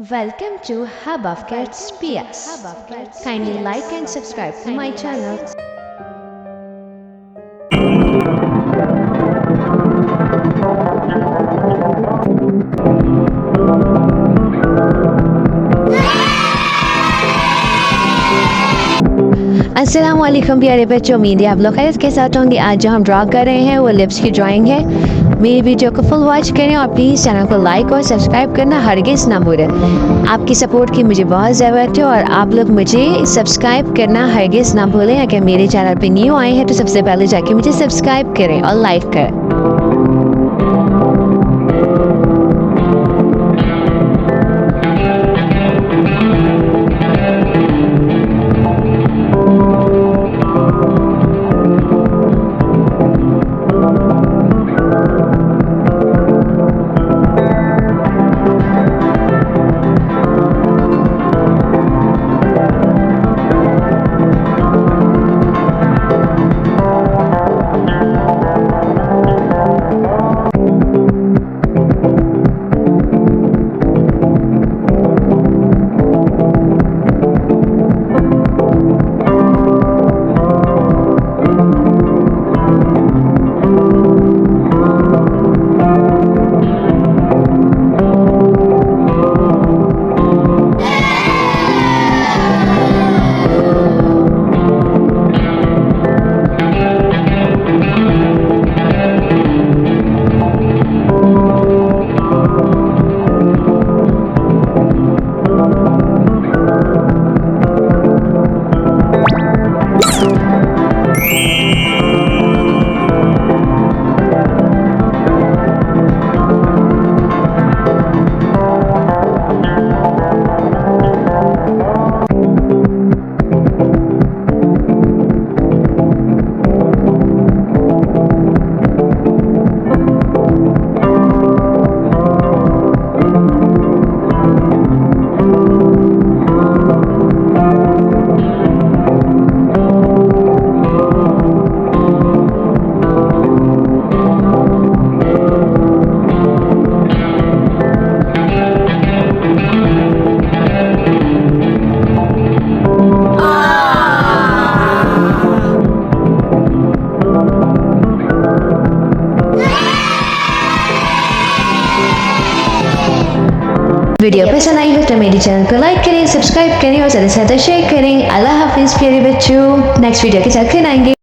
Welcome to Hub of Kids PS. Kindly like and subscribe to my channel. अस्सलाम वालेकुम प्यारे बच्चों, उम्मीद है आप लोग खैरियत के साथ होंगे। आज जो हम ड्रॉ कर रहे हैं वो लिप्स की ड्राइंग है। मेरी वीडियो को फुल वॉच करें और प्लीज़ चैनल को लाइक और सब्सक्राइब करना हरगिज़ ना भूलें। आपकी सपोर्ट की मुझे बहुत ज़रूरत है और आप लोग मुझे सब्सक्राइब करना हरगिज़ ना भूलें। अगर मेरे चैनल पे न्यू आए हैं तो सबसे पहले जाके मुझे सब्सक्राइब करें और लाइक करें। वीडियो पसंद आई हो तो मेरे चैनल को लाइक करें, सब्सक्राइब करें और ज़्यादा से ज़्यादा शेयर करें। अल्लाह हाफिज़ प्यारे बच्चों, नेक्स्ट वीडियो के साथ फिर आएंगे।